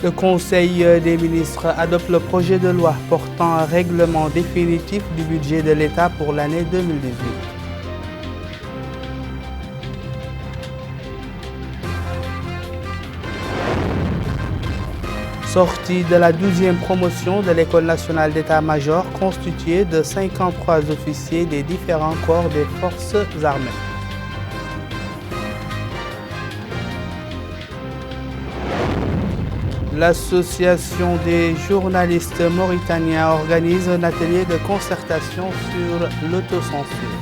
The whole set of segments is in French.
Le Conseil des ministres adopte le projet de loi portant un règlement définitif du budget de l'État pour l'année 2018. Sortie de la 12e promotion de l'École nationale d'état-major constituée de 53 officiers des différents corps des forces armées. L'Association des journalistes mauritaniens organise un atelier de concertation sur l'autocensure.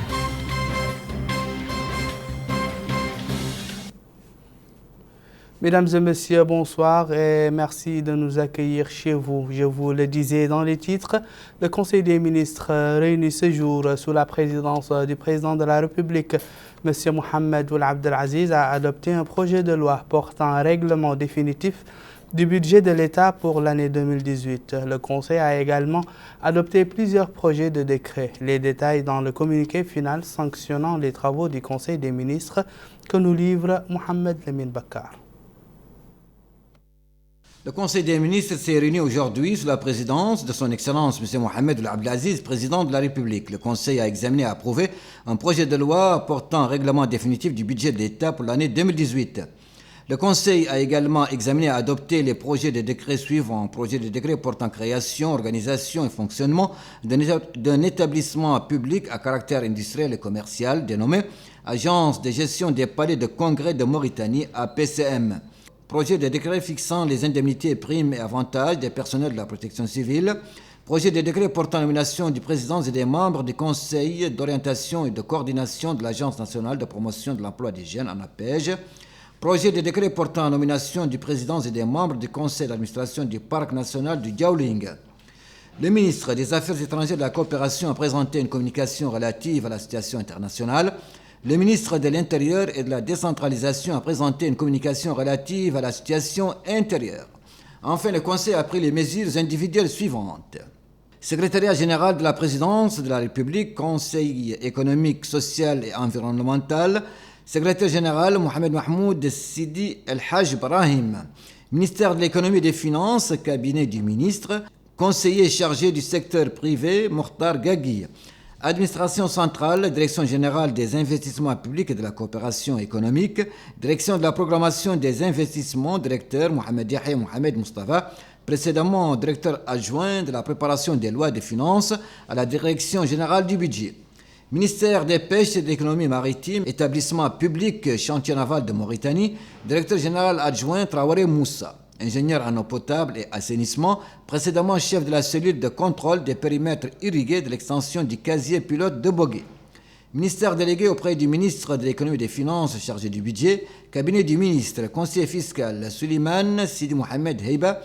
Mesdames et messieurs, bonsoir et merci de nous accueillir chez vous. Je vous le disais dans les titres, le Conseil des ministres réuni ce jour sous la présidence du président de la République, M. Mohamed Ould Abdel Aziz, a adopté un projet de loi portant un règlement définitif du budget de l'État pour l'année 2018. Le Conseil a également adopté plusieurs projets de décret. Les détails dans le communiqué final sanctionnant les travaux du Conseil des ministres que nous livre Mohamed Lamine Bakar. Le Conseil des ministres s'est réuni aujourd'hui sous la présidence de son Excellence M. Mohamed Ould Abdel Aziz, président de la République. Le Conseil a examiné et approuvé un projet de loi portant un règlement définitif du budget de l'État pour l'année 2018. Le Conseil a également examiné et adopté les projets de décrets suivants. Projet de décret portant création, organisation et fonctionnement d'un établissement public à caractère industriel et commercial dénommé Agence de gestion des palais de congrès de Mauritanie, APCM. Projet de décret fixant les indemnités, primes et avantages des personnels de la protection civile. Projet de décret portant nomination du président et des membres du Conseil d'orientation et de coordination de l'Agence nationale de promotion de l'emploi des jeunes, ANAPEJ. Projet de décret portant nomination du président et des membres du Conseil d'administration du Parc national du Djaouling. Le ministre des Affaires étrangères et de la coopération a présenté une communication relative à la situation internationale. Le ministre de l'Intérieur et de la décentralisation a présenté une communication relative à la situation intérieure. Enfin, le Conseil a pris les mesures individuelles suivantes. Secrétariat général de la Présidence de la République, Conseil économique, social et environnemental, Secrétaire général Mohamed Mahmoud Sidi El Haj Brahim, ministère de l'économie et des finances, cabinet du ministre, conseiller chargé du secteur privé Mokhtar Ghagui, administration centrale, direction générale des investissements publics et de la coopération économique, direction de la programmation des investissements, directeur Mohamed Yahya Mohamed Mustafa, précédemment directeur adjoint de la préparation des lois des finances à la direction générale du budget. Ministère des Pêches et de l'Économie maritime, établissement public chantier naval de Mauritanie, directeur général adjoint Traoré Moussa, ingénieur en eau potable et assainissement, précédemment chef de la cellule de contrôle des périmètres irrigués de l'extension du casier pilote de Bogué. Ministère délégué auprès du ministre de l'Économie et des Finances chargé du budget, cabinet du ministre, conseiller fiscal Suleiman Sidi Mohamed Heiba,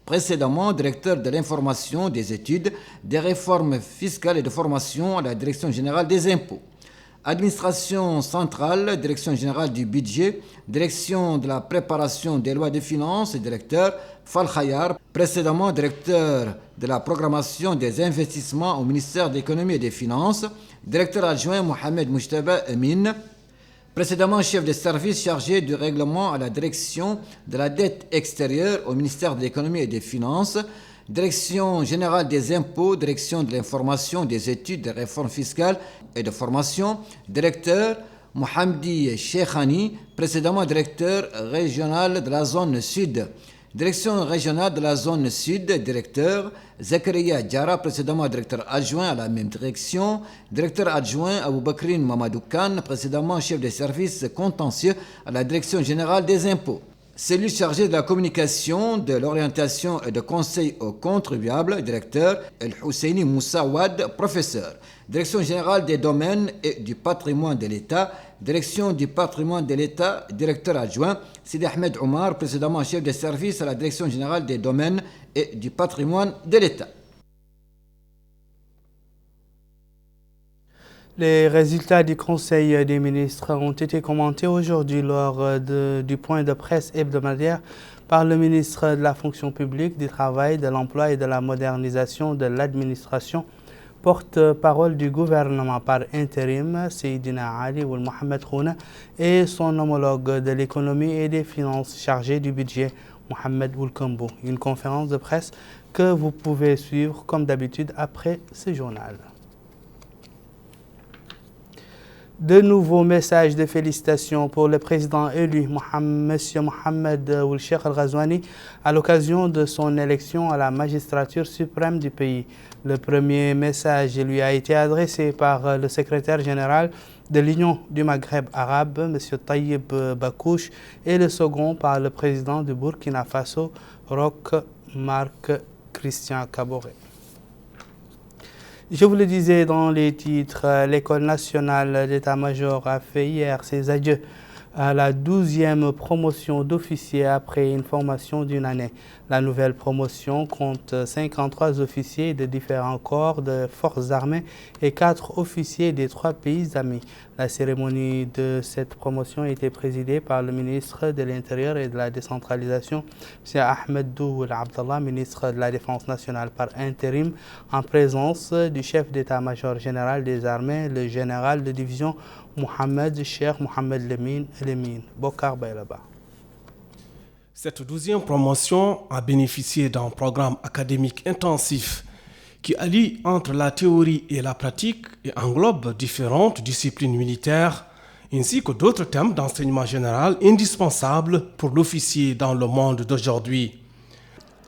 précédemment directeur de l'information, des études, des réformes fiscales et de formation à la Direction générale des impôts. Administration centrale, Direction générale du budget, Direction de la préparation des lois de finances, directeur Fal Khayar, précédemment directeur de la programmation des investissements au ministère de l'Économie et des Finances, directeur adjoint Mohamed Mujtaba Amin, précédemment chef de service chargé du règlement à la direction de la dette extérieure au ministère de l'Économie et des Finances, direction générale des impôts, direction de l'information, des études, des réformes fiscales et de formation, directeur Mohamdi Cheikhani, précédemment directeur régional de la zone sud. Direction régionale de la zone sud, directeur Zakaria Diara, précédemment directeur adjoint à la même direction, directeur adjoint Abou Bakrin Mamadou Khan, précédemment chef des services contentieux à la direction générale des impôts. Cellule chargée de la communication, de l'orientation et de conseil aux contribuables, directeur El Husseini Moussa Ouad, professeur. Direction générale des domaines et du patrimoine de l'État, direction du patrimoine de l'État, directeur adjoint, Sidi Ahmed Omar, précédemment chef de service à la direction générale des domaines et du patrimoine de l'État. Les résultats du Conseil des ministres ont été commentés aujourd'hui lors du point de presse hebdomadaire par le ministre de la fonction publique, du travail, de l'emploi et de la modernisation de l'administration, porte-parole du gouvernement par intérim, Seydina Ali Ould Mohamed Khouna, et son homologue de l'économie et des finances chargé du budget, Mohamed Oulkambo. Une conférence de presse que vous pouvez suivre comme d'habitude après ce journal. De nouveaux messages de félicitations pour le président élu, M. Mohamed Ould Cheikh Al Ghazouani, à l'occasion de son élection à la magistrature suprême du pays. Le premier message lui a été adressé par le secrétaire général de l'Union du Maghreb arabe, M. Tayyib Bakouche, et le second par le président du Burkina Faso, Roch Marc Christian Kaboré. Je vous le disais dans les titres, l'École nationale d'état-major a fait hier ses adieux à la 12e promotion d'officiers après une formation d'une année. La nouvelle promotion compte 53 officiers de différents corps de forces armées et 4 officiers des 3 pays amis. La cérémonie de cette promotion a été présidée par le ministre de l'Intérieur et de la Décentralisation, M. Ahmedou Abdallah, ministre de la Défense nationale par intérim, en présence du chef d'état-major général des armées, le général de division Mohamed Cheikh Mohamed Lemine. Bokar Baylaba. Cette 12e promotion a bénéficié d'un programme académique intensif qui allie entre la théorie et la pratique et englobe différentes disciplines militaires ainsi que d'autres thèmes d'enseignement général indispensables pour l'officier dans le monde d'aujourd'hui.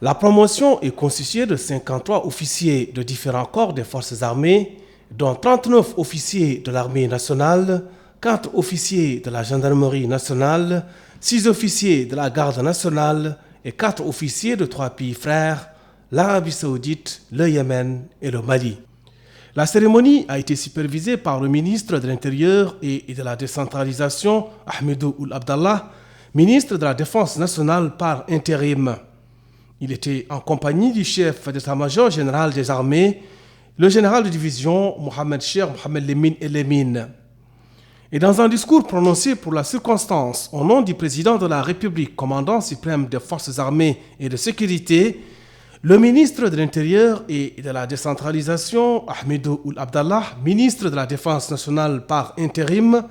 La promotion est constituée de 53 officiers de différents corps des forces armées, dont 39 officiers de l'armée nationale, 4 officiers de la gendarmerie nationale, 6 officiers de la garde nationale et 4 officiers de 3 pays frères, l'Arabie saoudite, le Yémen et le Mali. La cérémonie a été supervisée par le ministre de l'Intérieur et de la Décentralisation, Ahmedou Ould Abdallah, ministre de la Défense nationale par intérim. Il était en compagnie du chef d'état-major général des armées, le général de division Mohamed Cheikh Mohamed Lemine. Et dans un discours prononcé pour la circonstance au nom du président de la République, commandant suprême des forces armées et de sécurité, le ministre de l'Intérieur et de la Décentralisation, Ahmedou Ould Abdallah, ministre de la Défense nationale par intérim,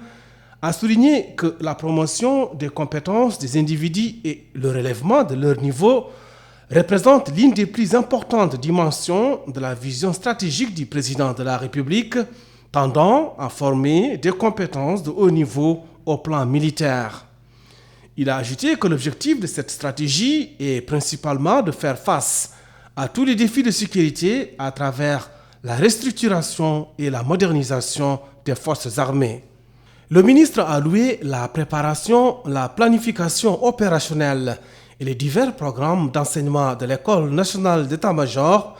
a souligné que la promotion des compétences des individus et le relèvement de leur niveau représente l'une des plus importantes dimensions de la vision stratégique du président de la République, tendant à former des compétences de haut niveau au plan militaire. Il a ajouté que l'objectif de cette stratégie est principalement de faire face à tous les défis de sécurité à travers la restructuration et la modernisation des forces armées. Le ministre a loué la préparation, la planification opérationnelle et les divers programmes d'enseignement de l'École nationale d'état-major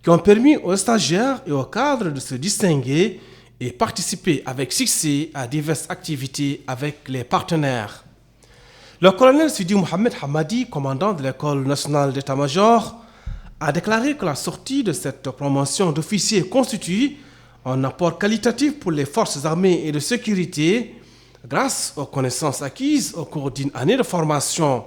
qui ont permis aux stagiaires et aux cadres de se distinguer et participer avec succès à diverses activités avec les partenaires. Le colonel Sidi Mohamed Hamadi, commandant de l'École nationale d'état-major, a déclaré que la sortie de cette promotion d'officiers constitue un apport qualitatif pour les forces armées et de sécurité grâce aux connaissances acquises au cours d'une année de formation.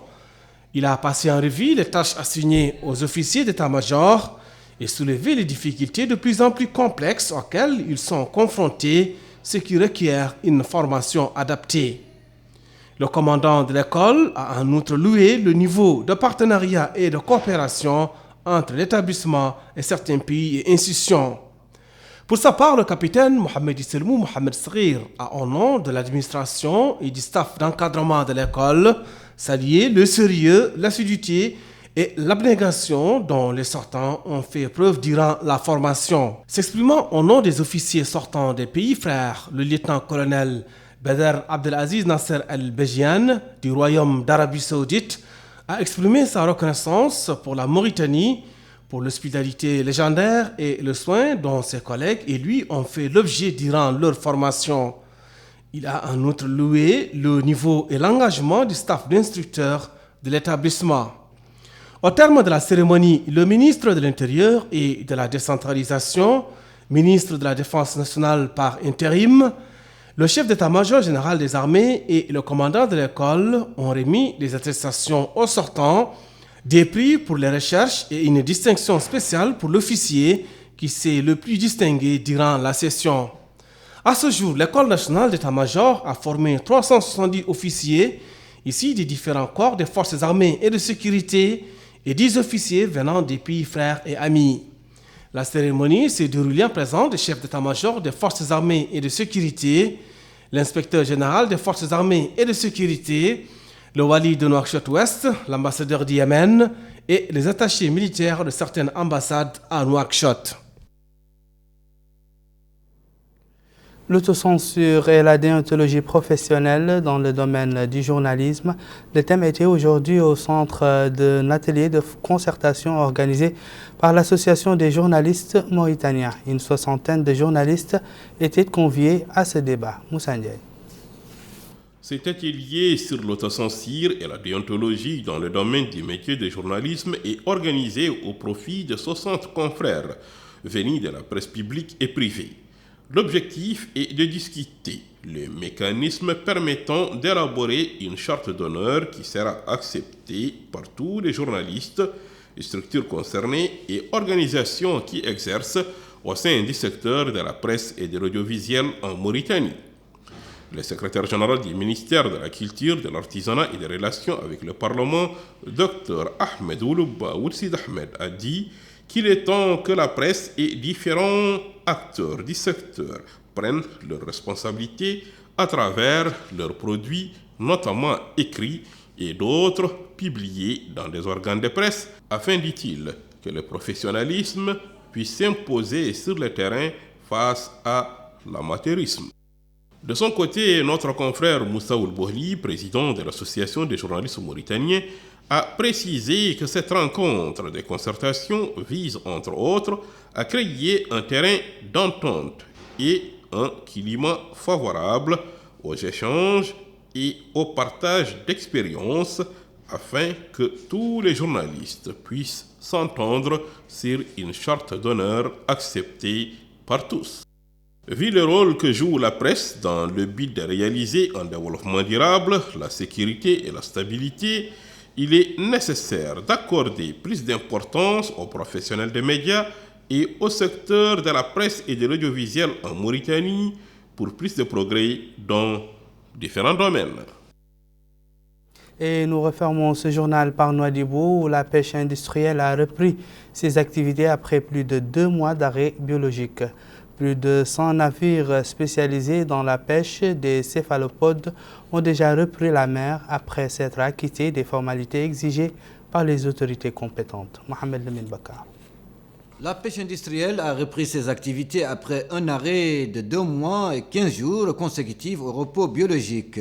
Il a passé en revue les tâches assignées aux officiers d'état-major et soulevé les difficultés de plus en plus complexes auxquelles ils sont confrontés, ce qui requiert une formation adaptée. Le commandant de l'école a en outre loué le niveau de partenariat et de coopération entre l'établissement et certains pays et institutions. Pour sa part, le capitaine Mohamed Isselmou Mohamed Srir a, au nom de l'administration et du staff d'encadrement de l'école, salué le sérieux, l'assiduité et l'abnégation dont les sortants ont fait preuve durant la formation. S'exprimant au nom des officiers sortants des pays frères, le lieutenant-colonel Badr Abdelaziz Nasser El-Bejian du Royaume d'Arabie Saoudite a exprimé sa reconnaissance pour la Mauritanie, pour l'hospitalité légendaire et le soin dont ses collègues et lui ont fait l'objet durant leur formation. Il a en outre loué le niveau et l'engagement du staff d'instructeurs de l'établissement. Au terme de la cérémonie, le ministre de l'Intérieur et de la Décentralisation, ministre de la Défense nationale par intérim, le chef d'état-major général des armées et le commandant de l'école ont remis des attestations aux sortants, des prix pour les recherches et une distinction spéciale pour l'officier qui s'est le plus distingué durant la session. À ce jour, l'École nationale d'état-major a formé 370 officiers ici des différents corps des forces armées et de sécurité et 10 officiers venant des pays frères et amis. La cérémonie s'est déroulée en présence des chefs d'état-major des forces armées et de sécurité, l'inspecteur général des forces armées et de sécurité, le wali de Nouakchott-Ouest, l'ambassadeur du Yémen et les attachés militaires de certaines ambassades à Nouakchott. L'autocensure et la déontologie professionnelle dans le domaine du journalisme. Le thème était aujourd'hui au centre d'un atelier de concertation organisé par l'Association des journalistes mauritaniens. Une soixantaine de journalistes étaient conviés à ce débat. Moussa Ndiaye. Cet atelier sur l'autocensure et la déontologie dans le domaine du métier de journalisme est organisé au profit de 60 confrères venus de la presse publique et privée. L'objectif est de discuter les mécanismes permettant d'élaborer une charte d'honneur qui sera acceptée par tous les journalistes, structures concernées et organisations qui exercent au sein du secteur de la presse et de l'audiovisuel en Mauritanie. Le secrétaire général du ministère de la Culture, de l'Artisanat et des Relations avec le Parlement, Dr Ahmed Oulouba Oulsid Ahmed, a dit qu'il est temps que la presse et différents acteurs du secteur prennent leurs responsabilités à travers leurs produits, notamment écrits et d'autres publiés dans des organes de presse, afin, dit-il, que le professionnalisme puisse s'imposer sur le terrain face à l'amateurisme. De son côté, notre confrère Moussa Oulbohli, président de l'Association des journalistes mauritaniens, a précisé que cette rencontre de concertation vise, entre autres, à créer un terrain d'entente et un climat favorable aux échanges et au partage d'expériences afin que tous les journalistes puissent s'entendre sur une charte d'honneur acceptée par tous. Vu le rôle que joue la presse dans le but de réaliser un développement durable, la sécurité et la stabilité, il est nécessaire d'accorder plus d'importance aux professionnels des médias et au secteur de la presse et de l'audiovisuel en Mauritanie pour plus de progrès dans différents domaines. Et nous refermons ce journal par Nouadhibou où la pêche industrielle a repris ses activités après plus de 2 mois d'arrêt biologique. Plus de 100 navires spécialisés dans la pêche des céphalopodes ont déjà repris la mer après s'être acquittés des formalités exigées par les autorités compétentes. Mohamed Lamine Bakar. La pêche industrielle a repris ses activités après un arrêt de 2 mois et 15 jours consécutifs au repos biologique.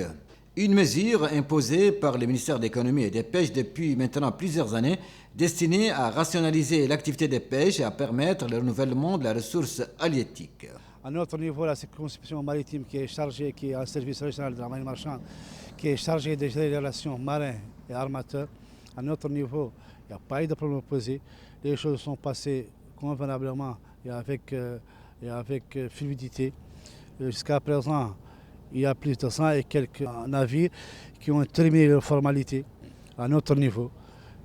Une mesure imposée par le ministère de l'Économie et des Pêches depuis maintenant plusieurs années, destinée à rationaliser l'activité des pêches et à permettre le renouvellement de la ressource halieutique. À notre niveau, la circonscription maritime qui est chargée, qui est un service régional de la marine marchande, qui est chargée de gérer les relations marins et armateurs, à notre niveau, il n'y a pas eu de problème posé. Les choses sont passées convenablement et avec fluidité. Jusqu'à présent, il y a plus de 100 et quelques navires qui ont terminé leurs formalités à notre niveau,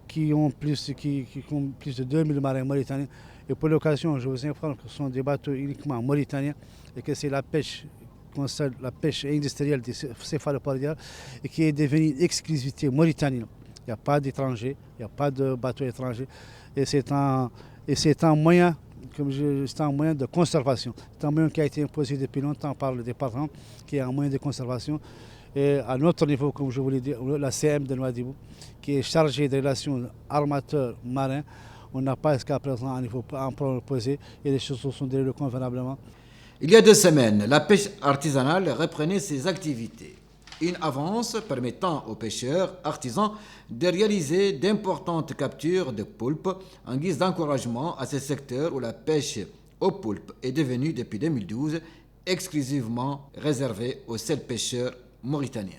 qui ont plus de 2000 marins mauritaniens. Et pour l'occasion, je vous informe que ce sont des bateaux uniquement mauritaniens et que c'est la pêche industrielle des céphalopodiens et qui est devenue exclusivité mauritanienne. Il n'y a pas d'étrangers, il n'y a pas de bateaux étrangers. Et c'est un moyen de conservation. C'est un moyen qui a été imposé depuis longtemps par le département, qui est un moyen de conservation. Et à notre niveau, comme je vous l'ai dit, la CM de Nouadhibou, qui est chargée des relations armateurs-marins, on n'a pas jusqu'à présent un niveau un problème posé et les choses sont déroulées convenablement. Il y a 2 semaines, la pêche artisanale reprenait ses activités. Une avance permettant aux pêcheurs artisans de réaliser d'importantes captures de poulpes en guise d'encouragement à ce secteur où la pêche au poulpe est devenue depuis 2012 exclusivement réservée aux seuls pêcheurs mauritaniens.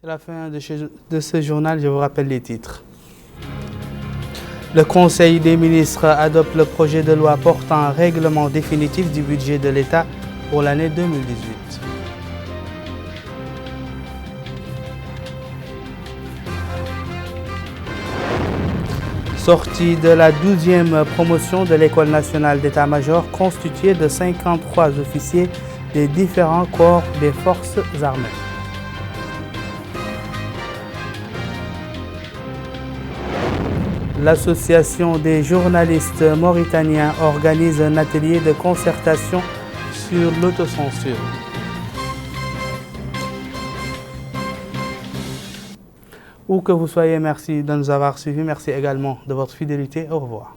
C'est la fin de ce journal, je vous rappelle les titres. Le Conseil des ministres adopte le projet de loi portant un règlement définitif du budget de l'État pour l'année 2018. Sortie de la 12e promotion de l'École nationale d'état-major constituée de 53 officiers des différents corps des forces armées. L'association des journalistes mauritaniens organise un atelier de concertation sur l'autocensure. Où que vous soyez, merci de nous avoir suivis. Merci également de votre fidélité. Au revoir.